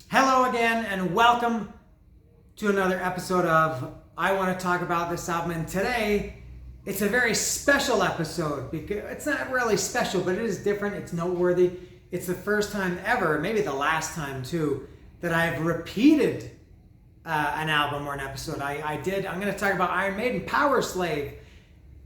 Hello again and welcome to another episode of I Want to Talk About This Album. And today it's a very special episode because it's not really special, but it is different. It's noteworthy. It's the first time ever, maybe the last time too, that I've repeated an album or an episode. I'm going to talk about Iron Maiden, Powerslave.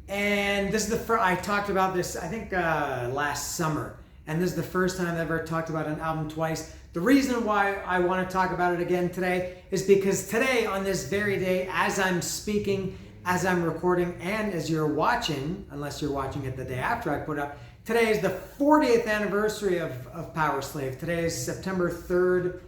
And this is the first, I talked about this, I think last summer. And this is the first time I've ever talked about an album twice. The reason why I want to talk about it again today is because today, on this very day, as I'm speaking, as I'm recording, and as you're watching, unless you're watching it the day after I put it up, today is the 40th anniversary of Powerslave. Today is September 3rd,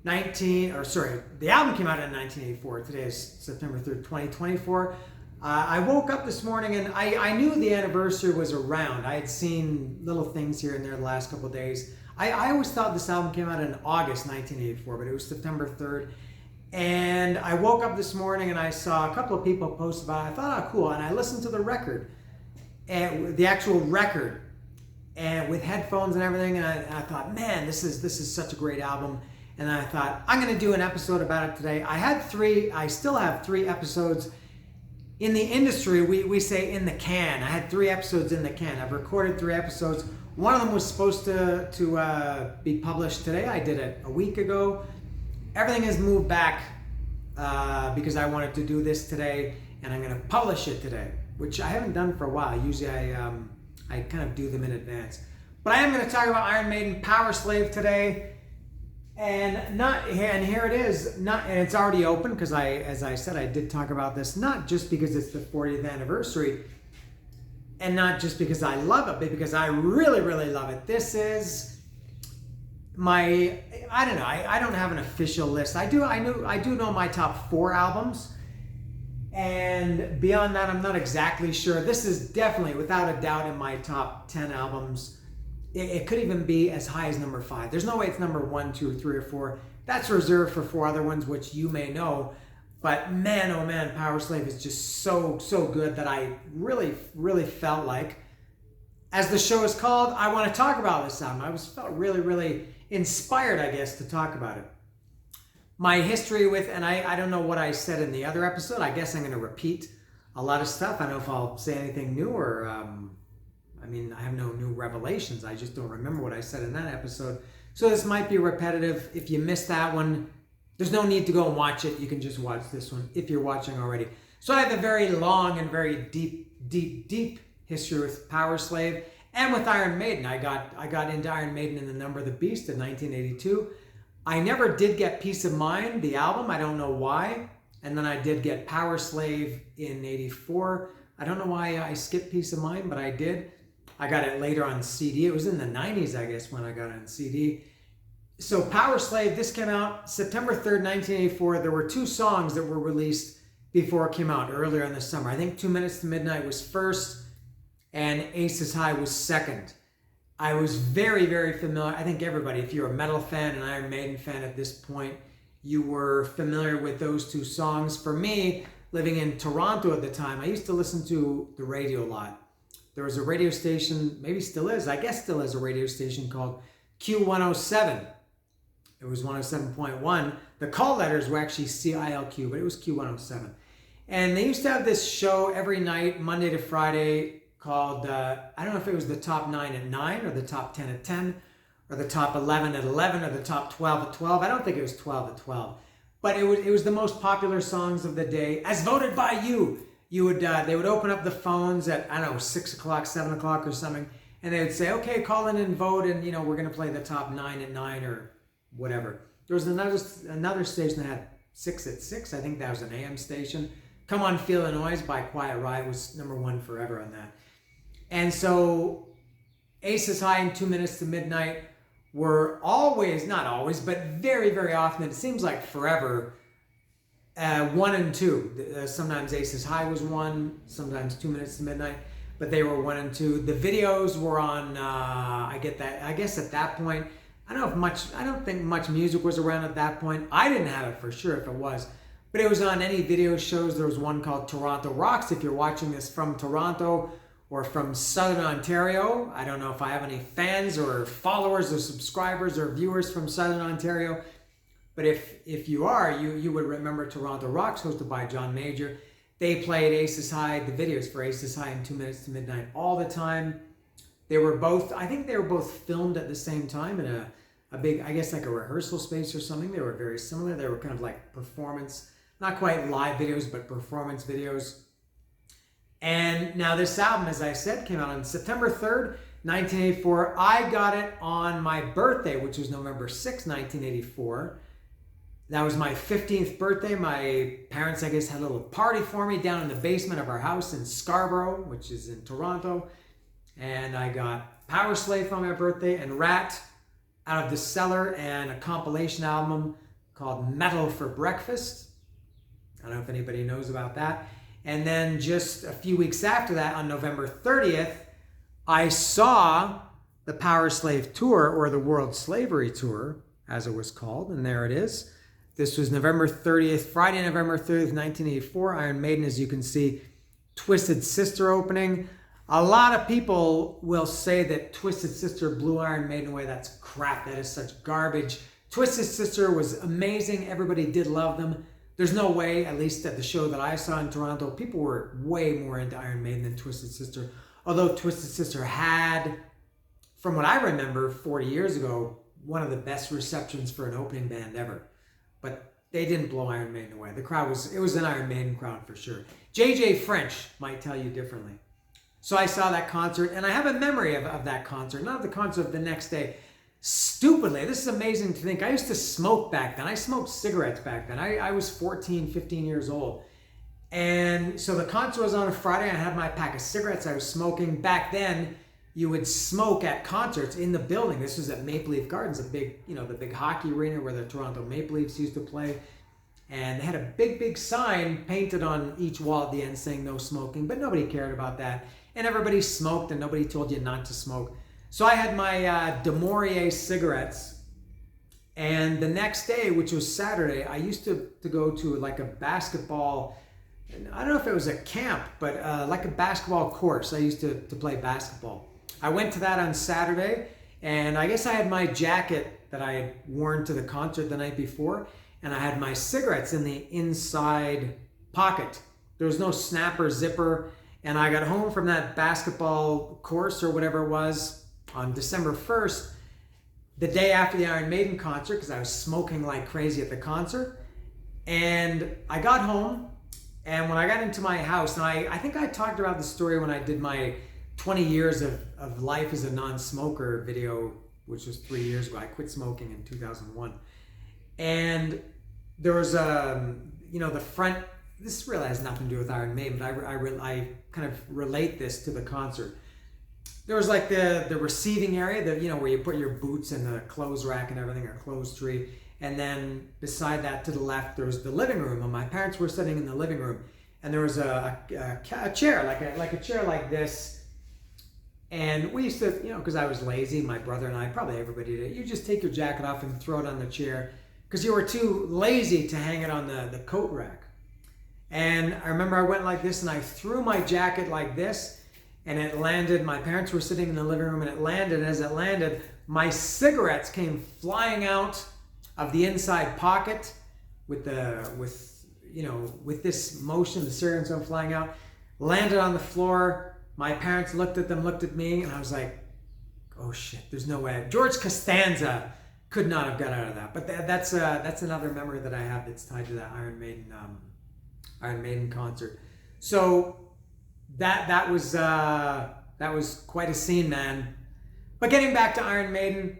the album came out in 1984. Today is September 3rd, 2024. I woke up this morning and I knew the anniversary was around. I had seen little things here and there the last couple of days. I always thought this album came out in August 1984, but it was September 3rd. And I woke up this morning and I saw a couple of people post about it. I thought, oh, cool. And I listened to the record, and the actual record, and with headphones and everything. And I thought, man, this is such a great album. And I thought, I'm going to do an episode about it today. I still have 3 episodes. In the industry, we say in the can. I had 3 episodes in the can. I've recorded 3 episodes. One of them was supposed to be published today. I did it a week ago. Everything has moved back because I wanted to do this today, and I'm going to publish it today, which I haven't done for a while. Usually I kind of do them in advance. But I am going to talk about Iron Maiden, Powerslave today. And here it is. And it's already open because as I said, I did talk about this, not just because it's the 40th anniversary, and not just because I love it, but because I really, really love it. This is my, I don't know, I don't have an official list. I do know my top 4 albums, and beyond that, I'm not exactly sure. This is definitely, without a doubt, in my top 10 albums. It could even be as high as number 5. There's no way it's number 1, 2, 3, or 4. That's reserved for 4 other ones, which you may know. But man, oh man, Powerslave is just so good that I really, really felt like, as the show is called, I want to talk about this album. I felt really, really inspired, I guess, to talk about it. My history with, and I don't know what I said in the other episode. I guess I'm going to repeat a lot of stuff. I don't know if I'll say anything new or... I have no new revelations. I just don't remember what I said in that episode. So this might be repetitive. If you missed that one, there's no need to go and watch it. You can just watch this one if you're watching already. So I have a very long and very deep history with Powerslave and with Iron Maiden. I got into Iron Maiden in The Number of the Beast in 1982. I never did get Peace of Mind, the album. I don't know why. And then I did get Powerslave in 84. I don't know why I skipped Peace of Mind, but I did. I got it later on CD. It was in the 90s, I guess, when I got it on CD. So Powerslave, this came out September 3rd, 1984. There were 2 songs that were released before it came out earlier in the summer. I think 2 Minutes to Midnight was first and Aces High was second. I was very, very familiar. I think everybody, if you're a metal fan and Iron Maiden fan at this point, you were familiar with those 2 songs. For me, living in Toronto at the time, I used to listen to the radio a lot. There was a radio station, maybe still is, I guess still is a radio station called Q107. It was 107.1. The call letters were actually CILQ, but it was Q107. And they used to have this show every night, Monday to Friday, called, I don't know if it was the top 9 at 9, or the top 10 at 10, or the top 11 at 11, or the top 12 at 12. I don't think it was 12 at 12. But it was the most popular songs of the day, as voted by you. They would open up the phones at, I don't know, 6 o'clock, 7 o'clock or something, and they would say, okay, call in and vote, and, we're going to play the top 9 at 9 or whatever. There was another station that had 6 at 6. I think that was an AM station. Come On Feel the Noise by Quiet Riot was number 1 forever on that. And so Aces High and 2 Minutes to Midnight were always, not always, but very, very often, it seems like forever, 1 and 2. Sometimes Aces High was 1, sometimes 2 Minutes to Midnight, but they were 1 and 2. The videos were on, I guess at that point, I don't think much music was around at that point. I didn't have it for sure if it was, but it was on any video shows. There was one called Toronto Rocks. If you're watching this from Toronto or from Southern Ontario, I don't know if I have any fans or followers or subscribers or viewers from Southern Ontario. But if you are, you would remember Toronto Rocks, hosted by John Major. They played Aces High, the videos for Aces High and 2 Minutes to Midnight all the time. They were both, I think they were both filmed at the same time in a big, I guess like a rehearsal space or something. They were very similar. They were kind of like performance, not quite live videos, but performance videos. And now this album, as I said, came out on September 3rd, 1984. I got it on my birthday, which was November 6th, 1984. That was my 15th birthday. My parents, I guess, had a little party for me down in the basement of our house in Scarborough, which is in Toronto. And I got Powerslave on my birthday and Rat Out of the Cellar and a compilation album called Metal for Breakfast. I don't know if anybody knows about that. And then just a few weeks after that, on November 30th, I saw the Powerslave Tour, or the World Slavery Tour, as it was called. And there it is. This was November 30th, Friday, November 30th, 1984. Iron Maiden, as you can see, Twisted Sister opening. A lot of people will say that Twisted Sister blew Iron Maiden away. That's crap. That is such garbage. Twisted Sister was amazing. Everybody did love them. There's no way, at least at the show that I saw in Toronto, people were way more into Iron Maiden than Twisted Sister. Although Twisted Sister had, from what I remember 40 years ago, one of the best receptions for an opening band ever. But they didn't blow Iron Maiden away. The crowd it was an Iron Maiden crowd for sure. JJ French might tell you differently. So I saw that concert, and I have a memory of that concert, not of the concert of the next day. Stupidly, this is amazing to think. I used to smoke back then. I smoked cigarettes back then. I was 14, 15 years old. And so the concert was on a Friday. I had my pack of cigarettes. I was smoking. Back then, you would smoke at concerts in the building. This was at Maple Leaf Gardens, a big, the big hockey arena where the Toronto Maple Leafs used to play. And they had a big, big sign painted on each wall at the end saying no smoking, but nobody cared about that. And everybody smoked and nobody told you not to smoke. So I had my De Maurier cigarettes. And the next day, which was Saturday, I used to go to like a basketball, I don't know if it was a camp, but like a basketball course. I used to play basketball. I went to that on Saturday, and I guess I had my jacket that I had worn to the concert the night before, and I had my cigarettes in the inside pocket. There was no snap or zipper, and I got home from that basketball course or whatever it was on December 1st, the day after the Iron Maiden concert, because I was smoking like crazy at the concert. And I got home, and when I got into my house, and I think I talked about the story when I did my 20 years of life as a non-smoker video, which was 3 years ago. I quit smoking in 2001. And there was the front, this really has nothing to do with Iron Maiden, but I kind of relate this to the concert. There was like the receiving area, where you put your boots in the clothes rack and everything, or clothes tree. And then beside that to the left, there was the living room. And my parents were sitting in the living room. And there was a chair, like a chair like this. And we used to, because I was lazy, my brother and I, probably everybody did, you just take your jacket off and throw it on the chair because you were too lazy to hang it on the coat rack. And I remember I went like this and I threw my jacket like this and it landed. My parents were sitting in the living room and it landed. And as it landed, my cigarettes came flying out of the inside pocket with this motion, the cigarettes went flying out, landed on the floor. My parents looked at them, looked at me, and I was like, oh shit, there's no way. George Costanza could not have got out of that. But that's another memory that I have that's tied to that Iron Maiden concert. So that was quite a scene, man. But getting back to Iron Maiden,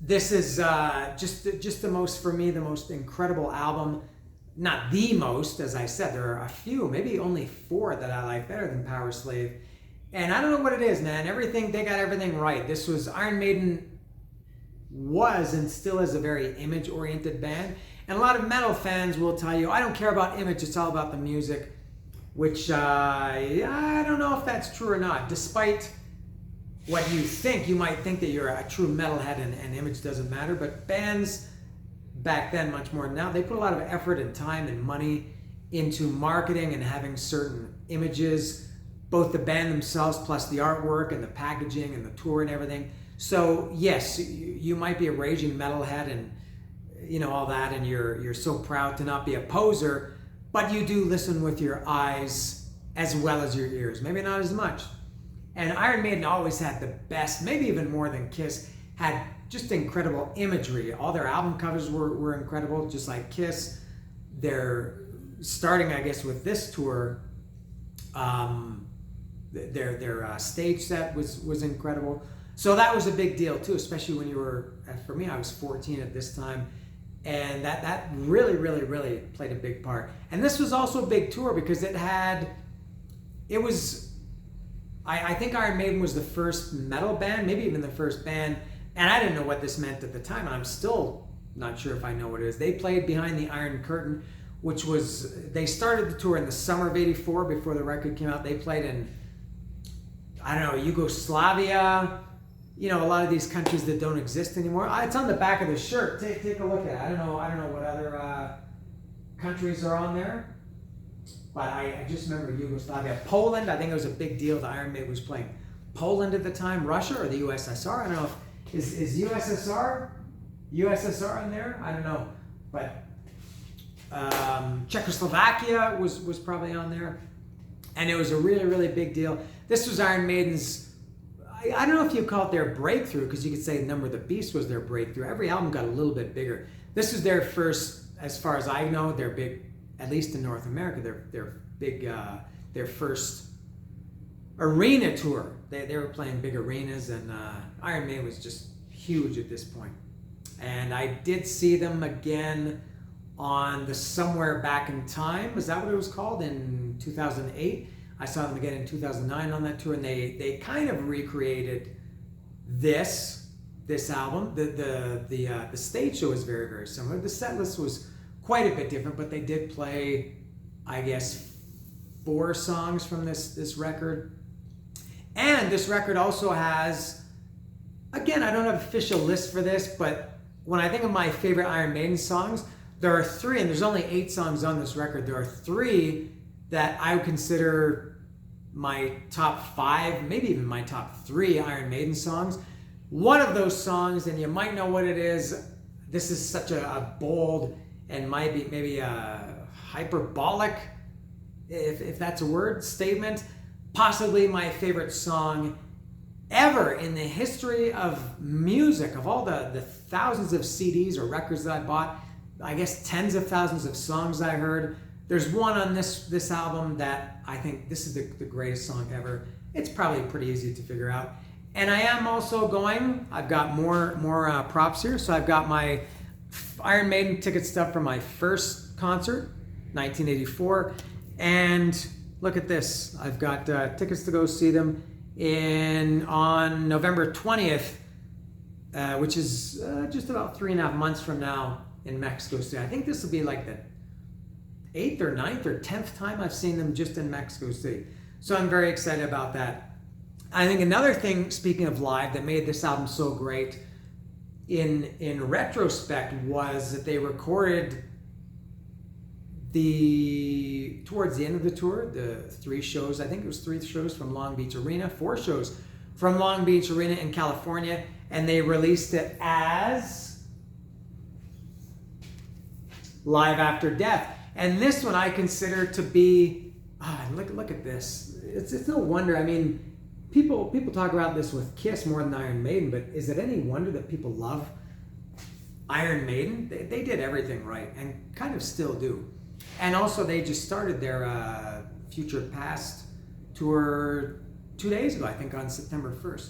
this is just the most incredible album. Not the most, as I said, there are a few, maybe only 4 that I like better than Powerslave. And I don't know what it is, man. They got everything right. Iron Maiden was and still is a very image-oriented band. And a lot of metal fans will tell you, I don't care about image, it's all about the music. Which, I don't know if that's true or not. Despite what you think, you might think that you're a true metalhead and image doesn't matter. But bands back then, much more than now, they put a lot of effort and time and money into marketing and having certain images, both the band themselves plus the artwork and the packaging and the tour and everything. So yes, you might be a raging metalhead and all that, and you're so proud to not be a poser, but you do listen with your eyes as well as your ears. Maybe not as much. And Iron Maiden always had the best, maybe even more than Kiss, had just incredible imagery. All their album covers were incredible, just like Kiss. They're starting, I guess, with this tour. Their stage set was incredible. So that was a big deal too, especially when you were, for me, I was 14 at this time. And that really, really, really played a big part. And this was also a big tour because I think Iron Maiden was the first metal band, maybe even the first band, and I didn't know what this meant at the time, and I'm still not sure if I know what it is. They played behind the Iron Curtain, which was, they started the tour in the summer of '84 before the record came out. They played in, I don't know, Yugoslavia, a lot of these countries that don't exist anymore. It's on the back of the shirt. Take a look at it. I don't know what other countries are on there, but I just remember Yugoslavia. Poland, I think it was a big deal that Iron Maiden was playing Poland at the time. Russia or the USSR, I don't know. Is USSR in there? I don't know, but Czechoslovakia was probably on there, and it was a really, really big deal. This was Iron Maiden's, I don't know if you call it their breakthrough, because you could say Number of the Beast was their breakthrough. Every album got a little bit bigger. This was their first, as far as I know, their big, at least in North America, their first arena tour. They were playing big arenas, and Iron Maiden was just huge at this point. And I did see them again on the Somewhere Back in Time. Is that what it was called? In 2008. I saw them again in 2009 on that tour, and they kind of recreated this album. The stage show was very, very similar. The set list was quite a bit different, but they did play, I guess, 4 songs from this record. And this record also has, again, I don't have an official list for this, but when I think of my favorite Iron Maiden songs, there are 3, and there's only 8 songs on this record. There are 3 that I would consider my top 5, maybe even my top 3 Iron Maiden songs. One of those songs, and you might know what it is, this is such a bold and maybe a hyperbolic, if that's a word, statement, possibly my favorite song ever in the history of music, of all the thousands of CDs or records that I bought, I guess tens of thousands of songs I heard. There's one on this album that I think this is the greatest song ever. It's probably pretty easy to figure out. And I am also I've got more props here. So I've got my Iron Maiden ticket stuff from my first concert, 1984. And look at this. I've got tickets to go see them on November 20th, which is just about 3.5 months from now in Mexico City. I think this will be like the 8th or 9th or 10th time I've seen them just in Mexico City. So I'm very excited about that. I think another thing, speaking of live, that made this album so great in retrospect was that they recorded towards the end of the tour, the 3 shows, I think it was 3 shows from Long Beach Arena, 4 shows from Long Beach Arena in California, and they released it as Live After Death. And this one I consider to be, look at this. It's no wonder. I mean, people talk about this with Kiss more than Iron Maiden, but is it any wonder that people love Iron Maiden? They did everything right and kind of still do. And also they just started their Future Past tour 2 days ago, I think on September 1st.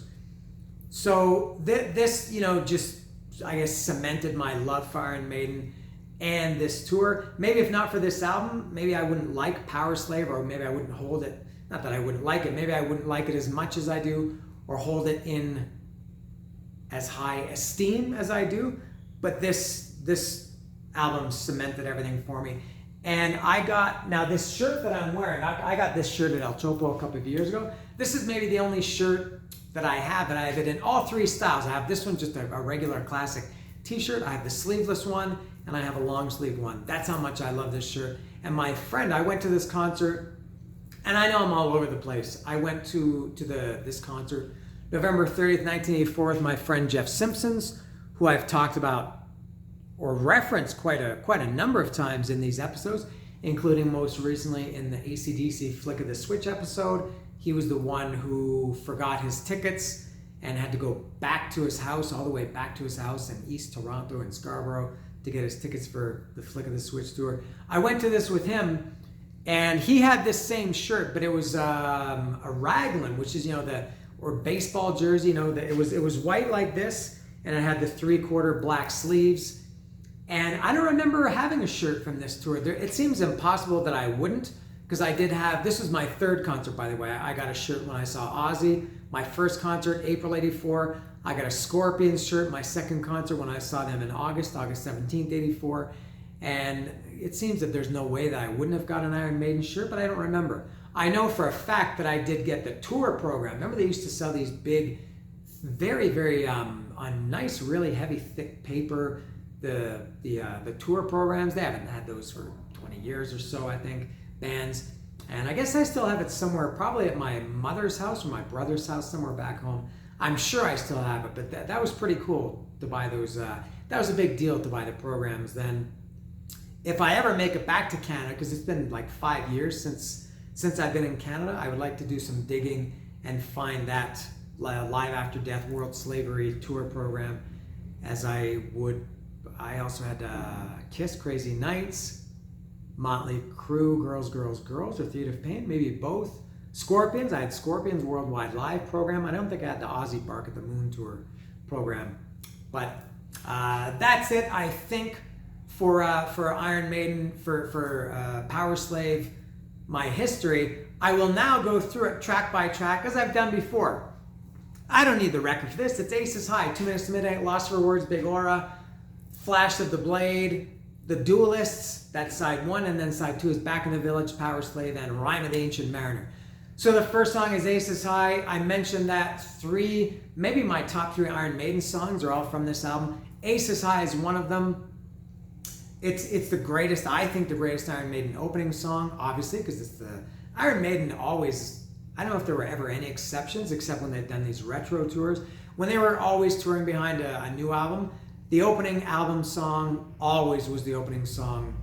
So this, just, I guess, cemented my love for Iron Maiden and this tour. Maybe if not for this album, maybe I wouldn't like Powerslave, or maybe I wouldn't hold it. Not that I wouldn't like it. Maybe I wouldn't like it as much as I do, or hold it in as high esteem as I do. But this album cemented everything for me. And I got, now this shirt that I'm wearing, I got this shirt at El Chopo a couple of years ago. This is maybe the only shirt that I have, and I have it in all 3 styles. I have this one, just a regular classic t-shirt. I have the sleeveless one, and I have a long sleeve one. That's how much I love this shirt. And my friend, I went to this concert, and I know I'm all over the place. I went to this concert November 30th, 1984 with my friend Jeff Simpsons, who I've talked about or referenced quite a number of times in these episodes, including most recently in the AC/DC Flick of the Switch episode. He was the one who forgot his tickets and had to go back to his house, all the way back to his house in East Toronto and Scarborough to get his tickets for the Flick of the Switch tour. I went to this with him, and he had this same shirt, but it was a raglan, which is, or baseball jersey, it was white like this, and it had the 3/4 black sleeves. And I don't remember having a shirt from this tour. It seems impossible that I wouldn't, because I did have, this was my third concert, by the way. I got a shirt when I saw Ozzy. My first concert, April 84. I got a Scorpions shirt, my second concert when I saw them in August 17th, 84. And it seems that there's no way that I wouldn't have got an Iron Maiden shirt, but I don't remember. I know for a fact that I did get the tour program. Remember they used to sell these big, very, very on nice, really heavy, thick paper, the tour programs. They haven't had those for 20 years or so, I think, bands. And I guess I still have it somewhere, probably at my mother's house or my brother's house, somewhere back home. I'm sure I still have it, but that was pretty cool to buy those. That was a big deal to buy the programs then. If I ever make it back to Canada, because it's been like 5 years since I've been in Canada, I would like to do some digging and find that Live After Death World Slavery Tour program, as I also had Kiss, Crazy Nights, Motley Crue, Girls, Girls, Girls, or Theatre of Pain, maybe both. Scorpions, I had Scorpions Worldwide Live program. I don't think I had the Ozzy Bark at the Moon Tour program. But that's it, I think, for Iron Maiden, for Powerslave, my history. I will now go through it track by track, as I've done before. I don't need the record for this. It's Aces High, 2 Minutes to Midnight, Lost for Words, Big Aura, Flash of the Blade, The Duelists, that's side 1, and then side 2 is Back in the Village, Powerslave, and Rhyme of the Ancient Mariner. So the first song is Aces High. I mentioned that maybe my top 3 Iron Maiden songs are all from this album. Aces High is one of them. It's the greatest, I think the greatest Iron Maiden opening song, obviously, because it's the Iron Maiden always, I don't know if there were ever any exceptions, except when they've done these retro tours. When they were always touring behind a new album, the opening album song always was the opening song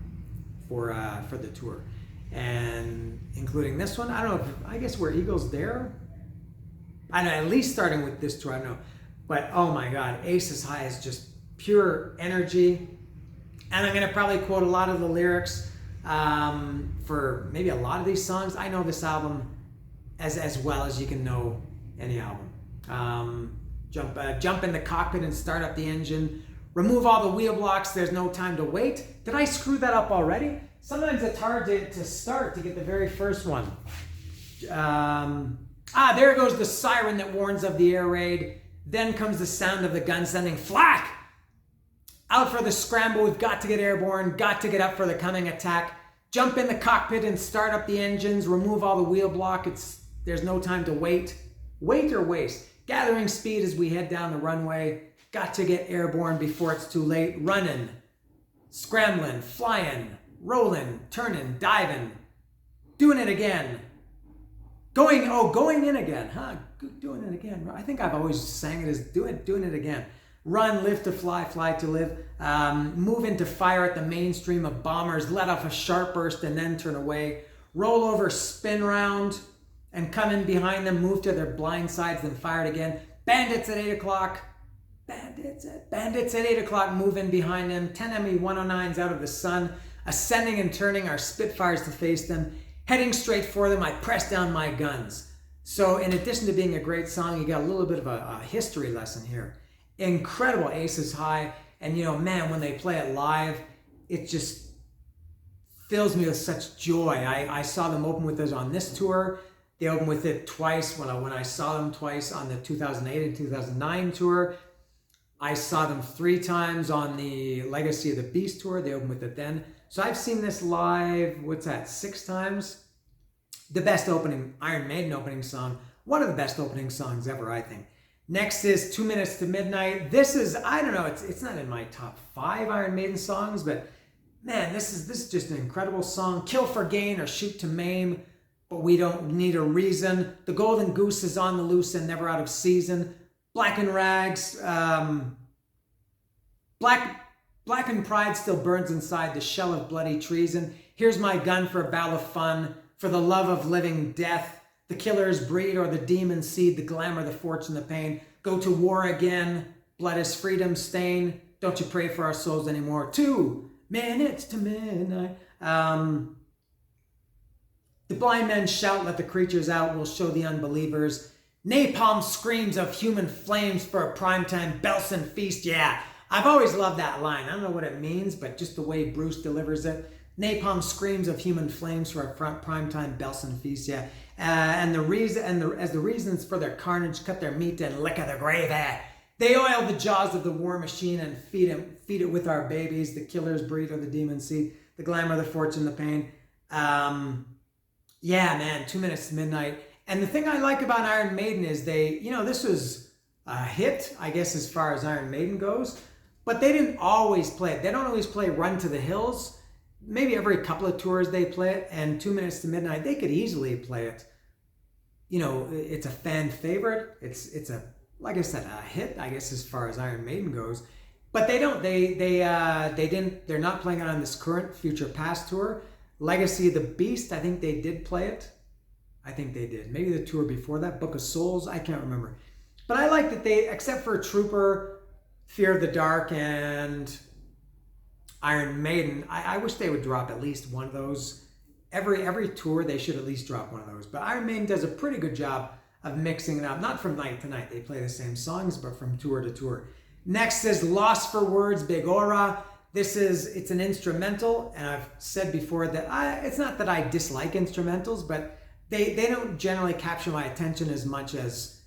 for the tour. And including this one, I don't know, I guess Where Eagles Dare? I don't know, at least starting with this tour, I don't know. But oh my God, Aces High is just pure energy. And I'm going to probably quote a lot of the lyrics for maybe a lot of these songs. I know this album as well as you can know any album. Jump in the cockpit and start up the engine. Remove all the wheel blocks, there's no time to wait. Did I screw that up already? Sometimes it's hard to start to get the very first one. There goes the siren that warns of the air raid. Then comes the sound of the gun sending flak. Out for the scramble, we've got to get airborne, got to get up for the coming attack. Jump in the cockpit and start up the engines, remove all the wheel block, there's no time to wait. Wait or waste. Gathering speed as we head down the runway. Got to get airborne before it's too late. Running, scrambling, flying, rolling, turning, diving. Doing it again. Going in again, huh? Doing it again. I think I've always sang it as doing it again. Run, live to fly, fly to live. Move into fire at the mainstream of bombers. Let off a sharp burst and then turn away. Roll over, spin round, and come in behind them. Move to their blind sides, then fire it again. Bandits at 8 o'clock. Bandits at 8 o'clock. Move in behind them. 10 Me-109s out of the sun. Ascending and turning our Spitfires to face them. Heading straight for them, I press down my guns. So in addition to being a great song, you got a little bit of a history lesson here. Incredible Aces High, and man, when they play it live, it just fills me with such joy. I saw them open with us on this tour. They opened with it twice when I saw them twice on the 2008 and 2009 tour. I saw them 3 times on the Legacy of the Beast tour. They opened with it then. So I've seen this live, 6 times? The best opening, Iron Maiden opening song. One of the best opening songs ever, I think. Next is 2 Minutes to Midnight. This is, I don't know, it's not in my top 5 Iron Maiden songs, but man, this is just an incredible song. Kill for gain or shoot to maim, but we don't need a reason. The golden goose is on the loose and never out of season. Black and rags, black Blackened pride still burns inside the shell of bloody treason. Here's my gun for a battle of fun, for the love of living death. The killer's breed or the demon's seed, the glamour, the fortune, the pain. Go to war again, blood is freedom's stain. Don't you pray for our souls anymore. 2 minutes to midnight. The blind men shout, let the creatures out, we'll show the unbelievers. Napalm screams of human flames for a primetime Belson feast. Yeah, I've always loved that line. I don't know what it means, but just the way Bruce delivers it. Napalm screams of human flames for a primetime Belson feast. Yeah, as the reasons for their carnage, cut their meat and lick of the gravy. They oil the jaws of the war machine and feed it with our babies. The killer's breed or the demon's seed. The glamour, the fortune, the pain. Yeah, man, 2 minutes to midnight. And the thing I like about Iron Maiden is this was a hit, I guess, as far as Iron Maiden goes, but they didn't always play it. They don't always play Run to the Hills. Maybe every couple of tours they play it, and 2 minutes to midnight, they could easily play it. It's a fan favorite. It's a, like I said, a hit, I guess, as far as Iron Maiden goes. But they don't. They're not playing it on this current Future Past tour. Legacy of the Beast, I think they did play it. I think they did. Maybe the tour before that, Book of Souls, I can't remember. But I like that they, except for Trooper, Fear of the Dark, and Iron Maiden, I wish they would drop at least one of those. Every tour, they should at least drop one of those. But Iron Maiden does a pretty good job of mixing it up. Not from night to night, they play the same songs, but from tour to tour. Next is Lost for Words, Big Aura. It's an instrumental, and I've said before that it's not that I dislike instrumentals, but they don't generally capture my attention as much as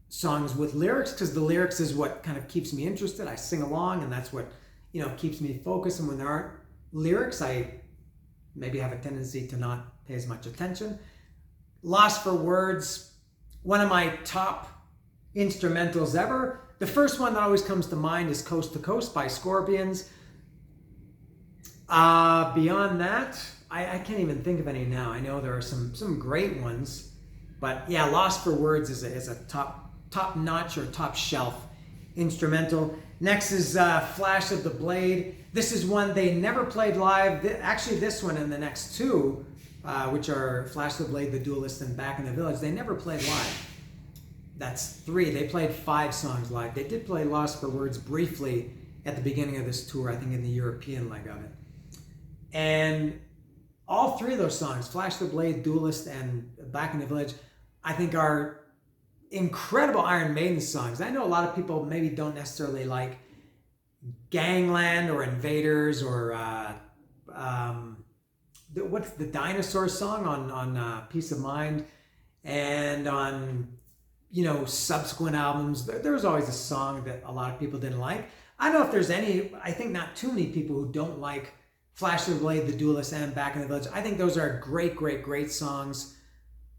songs with lyrics, because the lyrics is what kind of keeps me interested. I sing along, and that's what keeps me focused. And when there aren't lyrics, I maybe have a tendency to not pay as much attention. Lost for Words, one of my top instrumentals ever. The first one that always comes to mind is Coast to Coast by Scorpions. Beyond that, I can't even think of any now. I know there are some great ones, but yeah, Lost for Words is a top notch or top shelf instrumental. Next is Flash of the Blade. This is one they never played live. Actually, this one and the next two, which are Flash of the Blade, The Duelist, and Back in the Village, they never played live. That's 3. They played 5 songs live. They did play Lost for Words briefly at the beginning of this tour, I think in the European leg of it. And all 3 of those songs, Flash the Blade, Duelist, and Back in the Village, I think are incredible Iron Maiden songs. I know a lot of people maybe don't necessarily like Gangland or Invaders or what's the Dinosaur song on Peace of Mind, and on subsequent albums. There's always a song that a lot of people didn't like. I don't know if there's any, I think not too many people who don't like Flash of the Blade, The Duelist, and Back in the Village. I think those are great songs.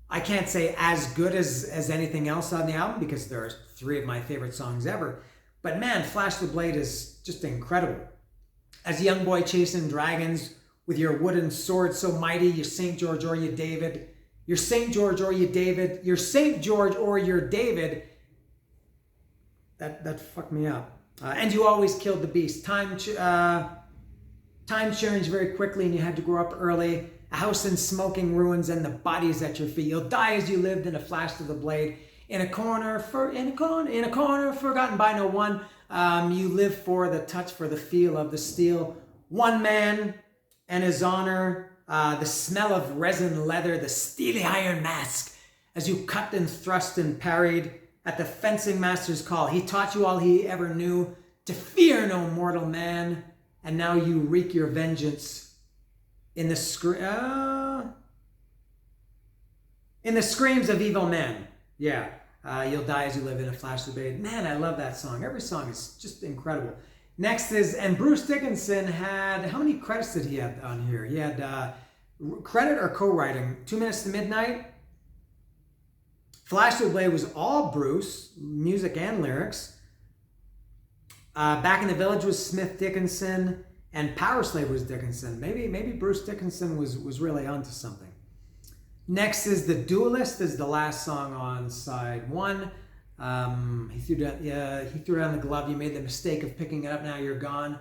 I can't say as good as anything else on the album, because there are 3 of my favorite songs ever. But man, Flash of the Blade is just incredible. As a young boy chasing dragons with your wooden sword so mighty, you St. George or you David. You're St. George or you David. You're St. George or you're David. That fucked me up. And you always killed the beast. Time changed very quickly, and you had to grow up early. A house in smoking ruins, and the bodies at your feet. You'll die as you lived in a flash of the blade. In a corner, forgotten by no one. You live for the touch, for the feel of the steel. One man and his honor. The smell of resin leather, the steely iron mask. As you cut and thrust and parried at the fencing master's call. He taught you all he ever knew, to fear no mortal man. And now you wreak your vengeance in the screams of evil men. Yeah, you'll die as you live in a flash of the blade. Man, I love that song. Every song is just incredible. Next is, and Bruce Dickinson had, how many credits did he have on here? He had credit or co-writing. 2 Minutes to Midnight. Flash of the Blade was all Bruce, music and lyrics. Back in the Village was Smith Dickinson, and Powerslave was Dickinson. Maybe Bruce Dickinson was really onto something. Next is The Duelist, is the last song on side 1. He threw down the glove. You made the mistake of picking it up. Now you're gone.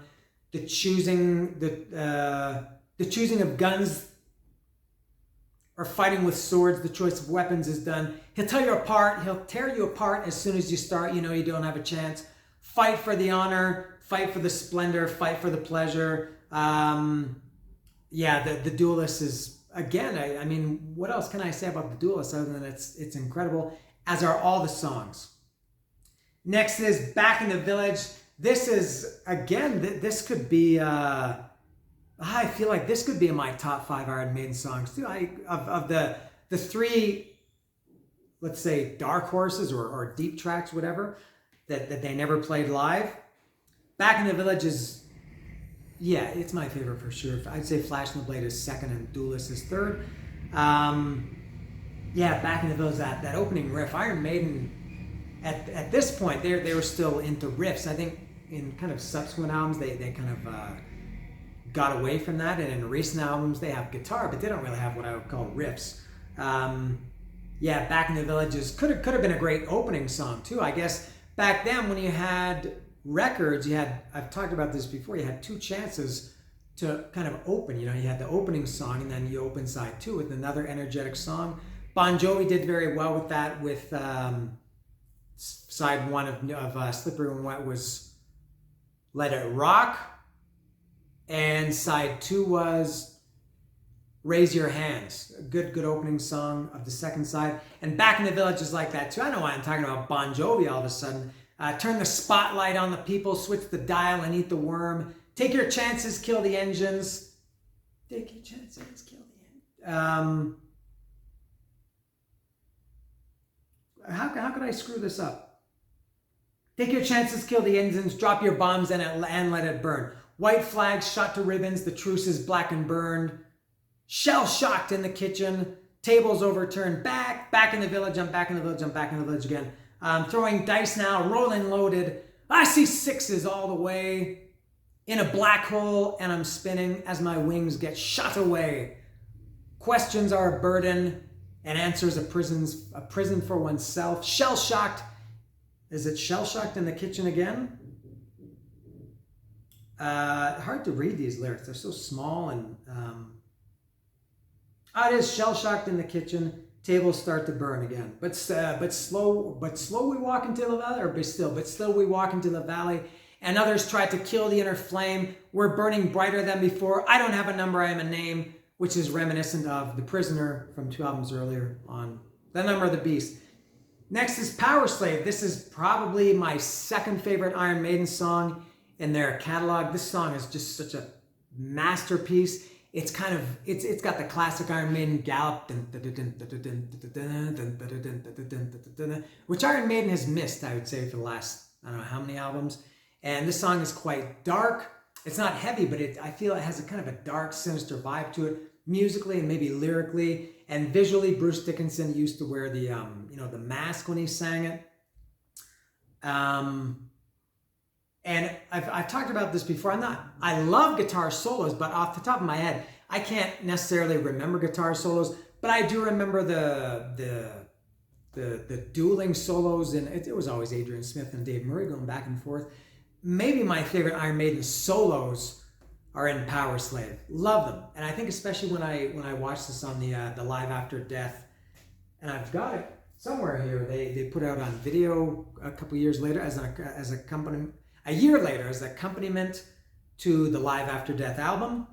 the choosing of guns or fighting with swords, the choice of weapons is done. He'll tear you apart as soon as you start, you know you don't have a chance. Fight for the honor, fight for the splendor, fight for the pleasure. The Duelist is, again, I mean, what else can I say about the Duelist other than it's incredible, as are all the songs. Next is Back in the Village. This is, again, this could be, I feel like this could be in my top 5 Iron Maiden songs too. Of the 3, let's say, dark horses or deep tracks, whatever, that they never played live. Back in the Village is, yeah, it's my favorite for sure. I'd say Flash and the Blade is second and Duelist is third. Back in the Village, that opening riff, Iron Maiden, at this point, they were still into riffs. I think in kind of subsequent albums, they kind of got away from that, and in recent albums, they have guitar, but they don't really have what I would call riffs. Back in the Village could have been a great opening song too. I guess back then when you had records, I've talked about this before, you had 2 chances to kind of open. You know, you had the opening song and then you open side 2 with another energetic song. Bon Jovi did very well with that with side 1 of Slippery When Wet was Let It Rock, and side 2 was Raise Your Hands, a good opening song of the second side. And Back in the Village is like that too. I know why I'm talking about Bon Jovi all of a sudden. Turn the spotlight on the people, switch the dial and eat the worm. Take your chances, kill the engines. Take your chances, kill the engines. How could I screw this up? Take your chances, kill the engines, drop your bombs and let it burn. White flags shot to ribbons, the truce is black and burned. Shell shocked in the kitchen, tables overturned. Back in the village, I'm back in the village, I'm back in the village again. Throwing dice now, rolling loaded. I see 6s all the way. In a black hole, and I'm spinning as my wings get shot away. Questions are a burden, and answers a prison for oneself. Shell shocked. Is it shell shocked in the kitchen again? Hard to read these lyrics. They're so small and. It is shell shocked in the kitchen. Tables start to burn again. But slow we walk into the valley, but still we walk into the valley. And others tried to kill the inner flame. We're burning brighter than before. I don't have a number, I am a name, which is reminiscent of The Prisoner from 2 albums earlier on The Number of the Beast. Next is Powerslave. This is probably my second favorite Iron Maiden song in their catalog. This song is just such a masterpiece. It's got the classic Iron Maiden gallop, which Iron Maiden has missed, I would say, for the last, I don't know how many albums. And this song is quite dark. It's not heavy, but I feel it has a kind of a dark, sinister vibe to it, musically and maybe lyrically. And visually, Bruce Dickinson used to wear the the mask when he sang it. And I've talked about this before. I love guitar solos, but off the top of my head, I can't necessarily remember guitar solos, but I do remember the dueling solos, and it was always Adrian Smith and Dave Murray going back and forth. Maybe my favorite Iron Maiden solos are in Powerslave. Love them, and I think especially when I watched this on the Live After Death, and I've got it somewhere here. They put out on video a couple years later as a company. A year later, as accompaniment to the Live After Death album,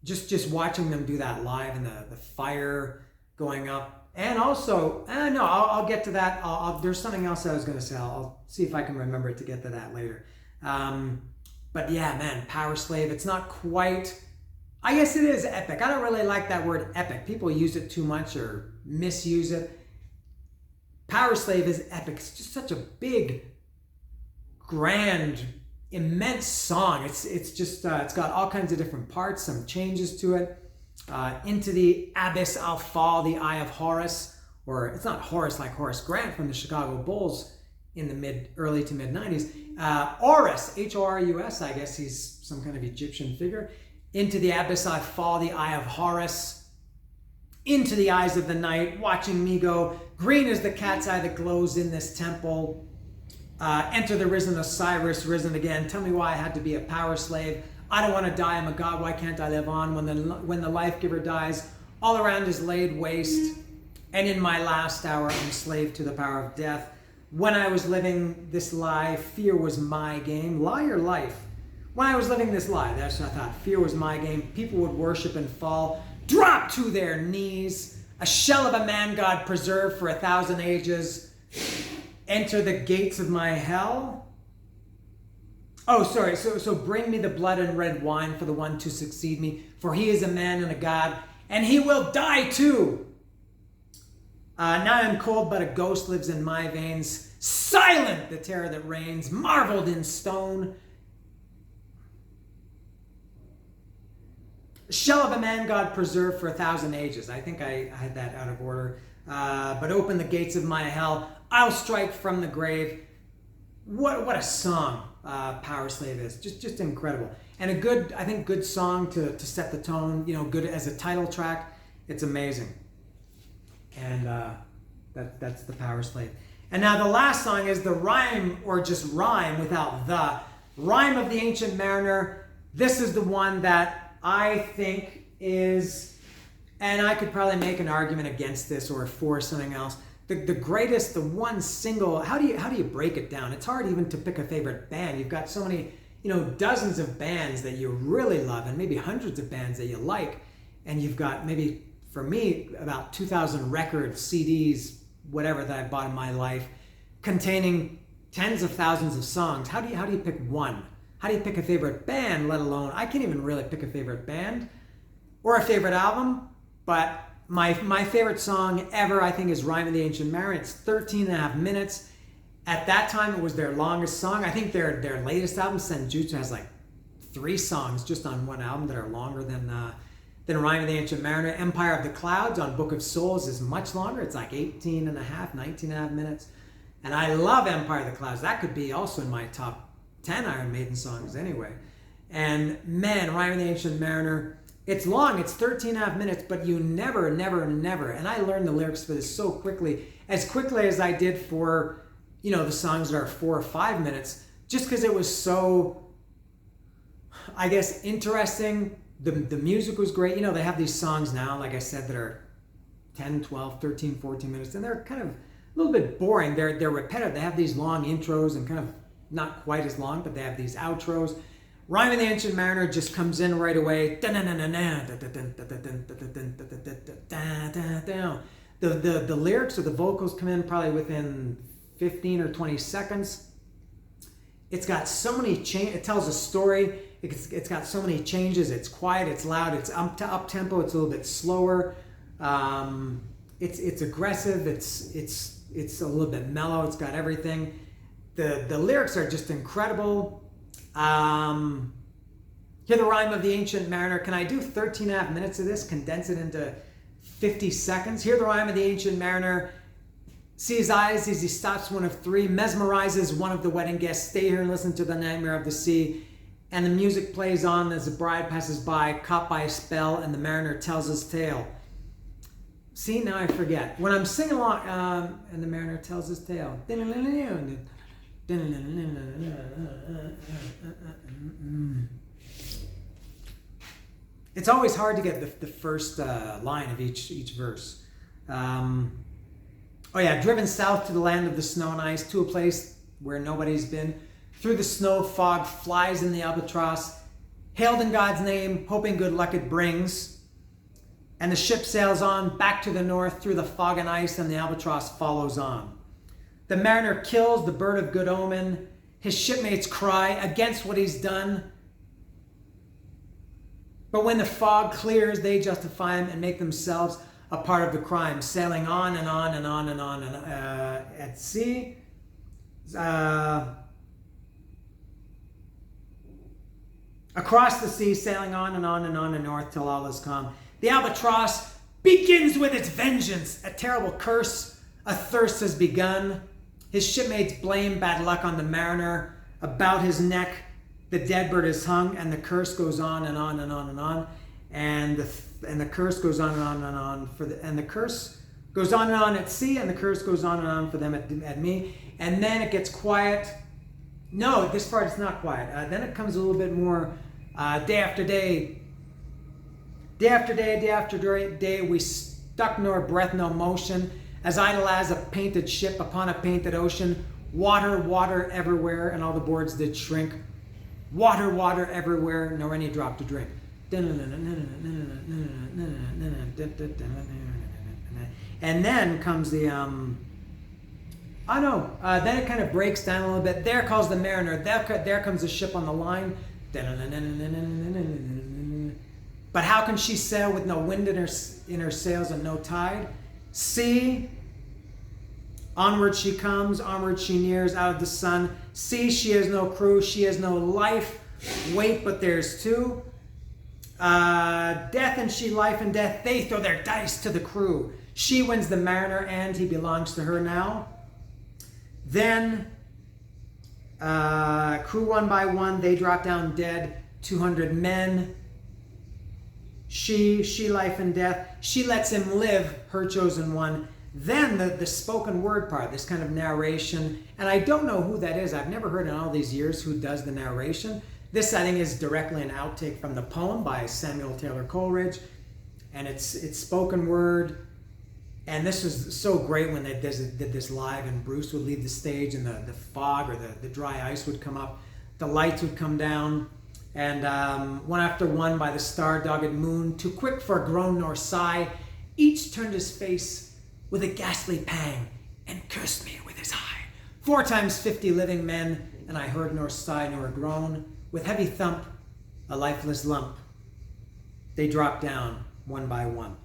just watching them do that live and the fire going up, and also, I'll get to that. There's something else I was going to say. I'll see if I can remember to get to that later. But yeah, man, Powerslave. It's not quite. I guess it is epic. I don't really like that word epic. People use it too much or misuse it. Powerslave is epic. It's just such a big, grand, immense song. It's just it's got all kinds of different parts, some changes to it. Into the abyss I'll fall, the eye of Horus, or it's not Horace like Horace Grant from the Chicago Bulls in the early to mid 90s. Horus, Horus, I guess he's some kind of Egyptian figure. Into the abyss I fall, the eye of Horus. Into the eyes of the night, watching me go. Green is the cat's eye that glows in this temple. Enter the risen Osiris, risen again. Tell me why I had to be a power slave. I don't want to die, I'm a god, why can't I live on? When the life giver dies, all around is laid waste. And in my last hour, I'm slave to the power of death. When I was living this lie, fear was my game. Lie or life? When I was living this lie, that's what I thought. Fear was my game. People would worship and fall, drop to their knees. A shell of a man God preserved for 1,000 ages. Enter the gates of my hell. Oh, sorry. So bring me the blood and red wine for the one to succeed me, for he is a man and a god, and he will die too. Now I'm cold, but a ghost lives in my veins. Silent the terror that reigns, marveled in stone. Shell of a man God preserved for 1,000 ages. I think I had that out of order. But open the gates of my hell. I'll strike from the grave. What a song Powerslave is. Just incredible. And a good, I think, good song to set the tone. You know, good as a title track. It's amazing. And that's the Powerslave. And now the last song is the rhyme, or just rhyme without the. Rhyme of the Ancient Mariner. This is the one that I think is, and I could probably make an argument against this or for something else. The greatest, the one single, how do you break it down? It's hard even to pick a favorite band. You've got so many, dozens of bands that you really love and maybe hundreds of bands that you like. And you've got maybe, for me, about 2,000 records, CDs, whatever that I bought in my life, containing tens of thousands of songs. How do you pick one? How do you pick a favorite band, let alone, I can't even really pick a favorite band or a favorite album, but my favorite song ever, I think, is Rhyme of the Ancient Mariner. It's 13 and a half minutes. At that time, it was their longest song. I think their latest album, Senjutsu, has like 3 songs just on one album that are longer than Rhyme of the Ancient Mariner. Empire of the Clouds on Book of Souls is much longer. It's like 18 and a half, 19 and a half minutes. And I love Empire of the Clouds. That could be also in my top 10 Iron Maiden songs anyway. And man, Rhyme of the Ancient Mariner, it's long, it's 13 and a half minutes, but you never, and I learned the lyrics for this so quickly as I did for, the songs that are 4 or 5 minutes, just because it was so, I guess, interesting. The music was great. They have these songs now, like I said, that are 10, 12, 13, 14 minutes, and they're kind of a little bit boring. They're repetitive. They have these long intros and kind of not quite as long, but they have these outros. Rhyme of the Ancient Mariner just comes in right away. The lyrics or the vocals come in probably within 15 or 20 seconds. It's got so many changes. It tells a story. It's got so many changes. It's quiet. It's loud. It's up tempo. It's a little bit slower. It's aggressive. It's a little bit mellow. It's got everything. The lyrics are just incredible. Hear the Rhyme of the Ancient Mariner. Can I do 13 and a half minutes of this? Condense it into 50 seconds. Hear the Rhyme of the Ancient Mariner. See his eyes as he stops one of 3. Mesmerizes one of the wedding guests. Stay here and listen to the Nightmare of the Sea. And the music plays on as the bride passes by, caught by a spell, and the mariner tells his tale. See, now I forget. When I'm singing along, and the mariner tells his tale. It's always hard to get the first line of each verse. Driven south to the land of the snow and ice, to a place where nobody's been. Through the snow, fog flies in the albatross. Hailed in God's name, hoping good luck it brings. And the ship sails on back to the north through the fog and ice, and the albatross follows on. The mariner kills the bird of good omen. His shipmates cry against what he's done. But when the fog clears, they justify him and make themselves a part of the crime, sailing on and on and on and on and at sea. Across the sea, sailing on and on and on and north till all is calm. The albatross begins with its vengeance. A terrible curse, a thirst has begun. His shipmates blame bad luck on the mariner. About his neck, the dead bird is hung, and the curse goes on and on and on and on. And the curse goes on and on and on and the curse goes on and on at sea, and the curse goes on and on for them at me. and then it gets quiet. No, this part is not quiet. Then it comes a little bit more day after day. Day after day, day after day, we stuck nor breath, no motion, as idle as a painted ship upon a painted ocean. Water, water everywhere, and all the boards did shrink. Water, water everywhere, nor any drop to drink. And then comes the then it kind of breaks down a little bit. There calls the mariner. There comes the ship on the line. But how can she sail with no wind in her sails and no tide? See, onward she comes, onward she nears out of the sun. See, she has no crew, she has no life. Wait, but there's two. Death and she, life and death, they throw their dice to the crew. She wins the mariner and he belongs to her now. Then, crew one by one, they drop down dead. 200 men. She, life and death. She lets him live, her chosen one. Then the spoken word part, this kind of narration. And I don't know who that is. I've never heard in all these years who does the narration. This, I think, is directly an outtake from the poem by Samuel Taylor Coleridge. And it's spoken word. And this was so great when they did this live, and Bruce would leave the stage and the fog or the dry ice would come up. The lights would come down. And one after one by the star-dogged moon, too quick for a groan nor sigh, each turned his face with a ghastly pang and cursed me with his eye. 4 times 50 living men, and I heard nor sigh nor groan. With heavy thump, a lifeless lump, they dropped down one by one.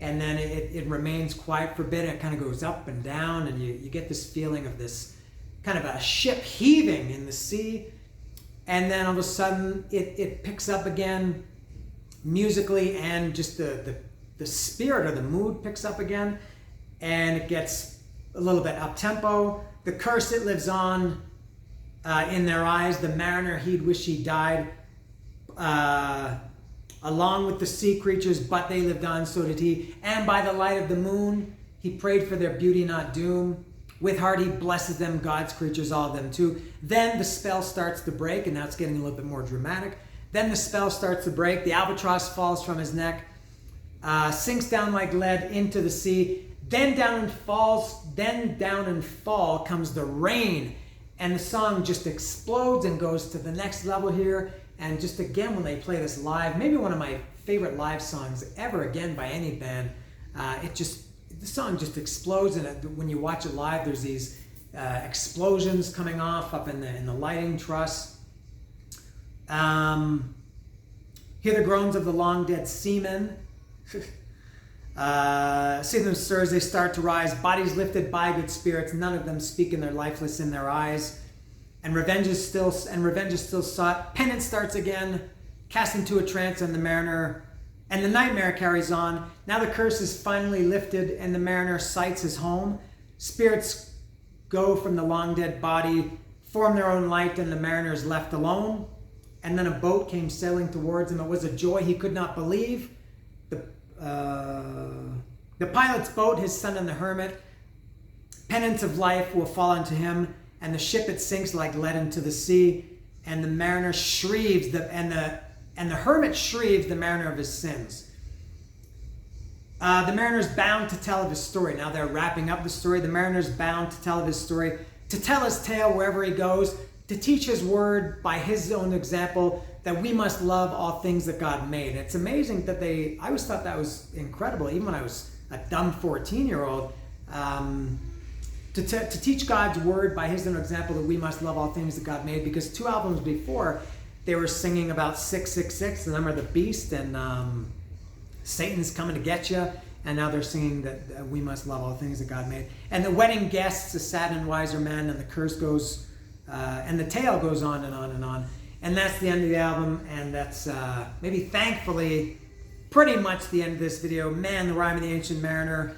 And then it remains quiet for a bit, and it kind of goes up and down, and you get this feeling of this kind of a ship heaving in the sea. And then all of a sudden it picks up again musically, and just the spirit or the mood picks up again, and it gets a little bit up tempo. The curse, it lives on in their eyes. The mariner, he'd wish he died along with the sea creatures, but they lived on, so did he. And by the light of the moon, he prayed for their beauty, not doom. With heart he blesses them, God's creatures, all of them too. Then the spell starts to break, and now it's getting a little bit more dramatic. Then the spell starts to break. The albatross falls from his neck, sinks down like lead into the sea. Then down and fall comes the rain. And the song just explodes and goes to the next level here. And just again, when they play this live, maybe one of my favorite live songs ever again by any band, the song just explodes, and when you watch it live, there's these explosions coming off up in the lighting truss. Hear the groans of the long dead seamen. See them stir as they start to rise, bodies lifted by good spirits, none of them speaking their lifeless in their eyes. And revenge is still sought. Penance starts again, cast into a trance, and the mariner, and the nightmare carries on. Now the curse is finally lifted, and the mariner sights his home. Spirits go from the long dead body, form their own light, and the mariner is left alone. And then a boat came sailing towards him. It was a joy he could not believe. The pilot's boat, his son and the hermit, penance of life will fall unto him. And the ship, it sinks like lead into the sea, and the mariner shrieves, and the hermit shrieves the mariner of his sins. The mariner's bound to tell of his story. Now they're wrapping up the story. The mariner's bound to tell of his story, to tell his tale wherever he goes, to teach his word by his own example, that we must love all things that God made. It's amazing that I always thought that was incredible, even when I was a dumb 14-year-old. To teach God's word by his own example, that we must love all things that God made, because 2 albums before they were singing about 666, the number of the beast, and Satan's coming to get you, and now they're singing that we must love all things that God made. And the wedding guests, a sad and wiser man, and the curse goes, and the tale goes on and on and on. And that's the end of the album, and that's maybe thankfully pretty much the end of this video. Man, the Rime of the Ancient Mariner.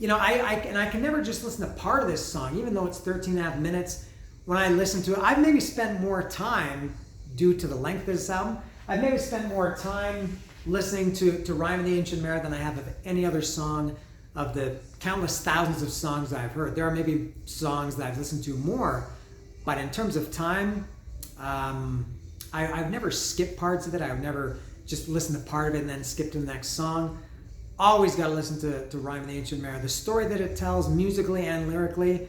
You know, I can never just listen to part of this song, even though it's 13 and a half minutes. When I listen to it, I've maybe spent more time, due to the length of this album, I've maybe spent more time listening to Rime of the Ancient Mariner than I have of any other song of the countless thousands of songs that I've heard. There are maybe songs that I've listened to more, but in terms of time, I've never skipped parts of it. I've never just listened to part of it and then skipped to the next song. Always got to listen to Rhyme of the Ancient Mariner. The story that it tells, musically and lyrically,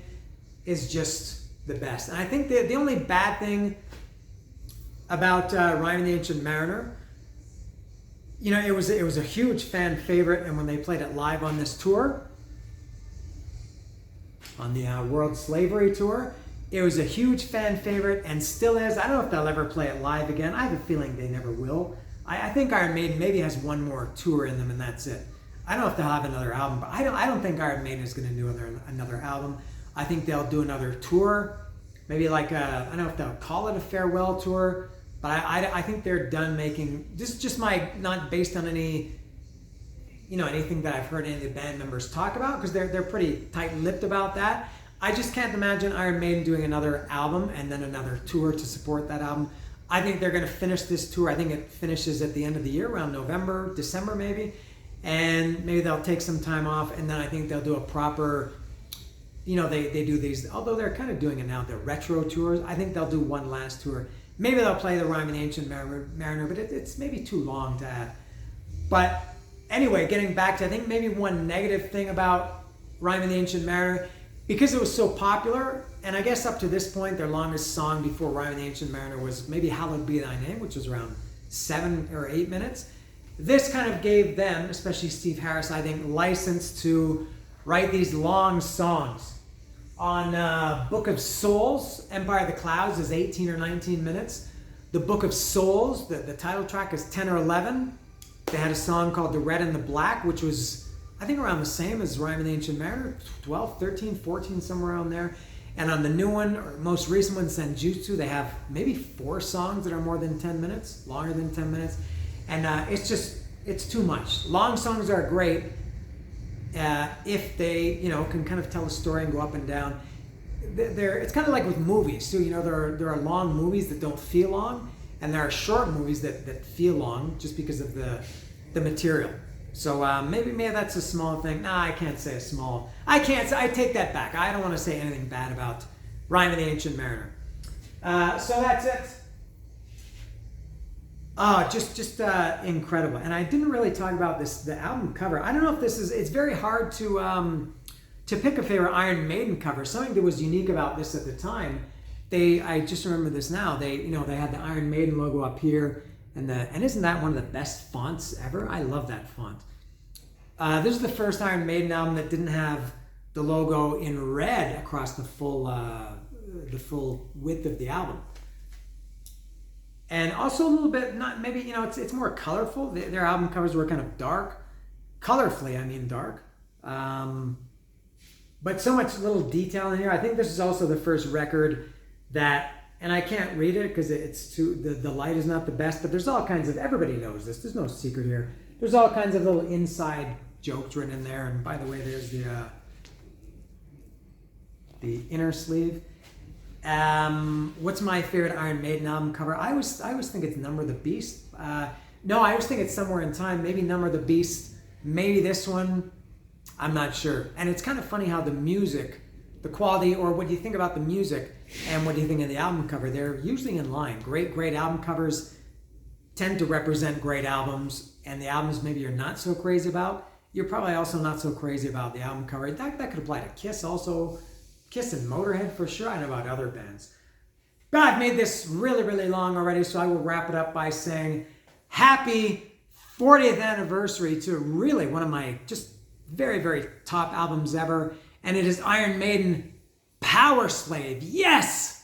is just the best. And I think the only bad thing about Rhyme of the Ancient Mariner, you know, it was a huge fan favorite, and when they played it live on this tour, on the World Slavery Tour, it was a huge fan favorite and still is. I don't know if they'll ever play it live again. I have a feeling they never will. I think Iron Maiden maybe has one more tour in them and that's it. I don't know if they'll have another album, but I don't think Iron Maiden is going to do another album. I think they'll do another tour, maybe like I don't know if they'll call it a farewell tour, but I think they're done making. This is just not based on any, you know, anything that I've heard any of the band members talk about, because they're pretty tight-lipped about that. I just can't imagine Iron Maiden doing another album and then another tour to support that album. I think they're going to finish this tour. I think it finishes at the end of the year, around November, December maybe. And maybe they'll take some time off, and then I think they'll do a proper, you know, they do these, although they're kind of doing it now, the retro tours. I think they'll do one last tour. Maybe they'll play the Rhyme of the Ancient Mariner, but it's maybe too long to add. But anyway, getting back to, I think maybe one negative thing about Rhyme of the Ancient Mariner, because it was so popular, and I guess up to this point, their longest song before Rhyme of the Ancient Mariner was maybe Hallowed Be Thy Name, which was around 7 or 8 minutes. This kind of gave them, especially Steve Harris, I think, license to write these long songs. On Book of Souls, Empire of the Clouds is 18 or 19 minutes. The Book of Souls, the title track is 10 or 11. They had a song called The Red and the Black, which was, I think, around the same as Rhyme of the Ancient Mariner, 12, 13, 14, somewhere around there. And on the new one, or most recent one, Senjutsu, they have maybe 4 songs that are more than 10 minutes, longer than 10 minutes. And it's too much. Long songs are great if they, you know, can kind of tell a story and go up and down. It's kind of like with movies too. You know, there are long movies that don't feel long, and there are short movies that feel long just because of the material. So maybe that's a small thing. Nah, I can't say a small. I take that back. I don't want to say anything bad about Rhyme of the Ancient Mariner. So that's it. Oh, just incredible. And I didn't really talk about the album cover. I don't know if it's very hard to pick a favorite Iron Maiden cover. Something that was unique about this at the time, I just remember this now, they had the Iron Maiden logo up here, and isn't that one of the best fonts ever? I love that font. This is the first Iron Maiden album that didn't have the logo in red across the full width of the album. And also a little bit, not maybe, you know, it's more colorful. Their album covers were kind of dark. Colorfully, I mean dark. But so much little detail in here. I think this is also the first record that, and I can't read it because it's too, the light is not the best, but there's all kinds of, everybody knows this. There's no secret here. There's all kinds of little inside jokes written in there. And by the way, there's the inner sleeve. What's my favorite Iron Maiden album cover? I always think it's Number of the Beast. No, I always think it's Somewhere in Time. Maybe Number of the Beast. Maybe this one. I'm not sure. And it's kind of funny how the music, the quality, or what do you think about the music and what do you think of the album cover? They're usually in line. Great album covers tend to represent great albums, and the albums maybe you're not so crazy about, you're probably also not so crazy about the album cover. That could apply to Kiss also. Kiss and Motorhead for sure. I know about other bands. But I've made this really, really long already, so I will wrap it up by saying happy 40th anniversary to really one of my just very, very top albums ever. And it is Iron Maiden, Powerslave. Yes!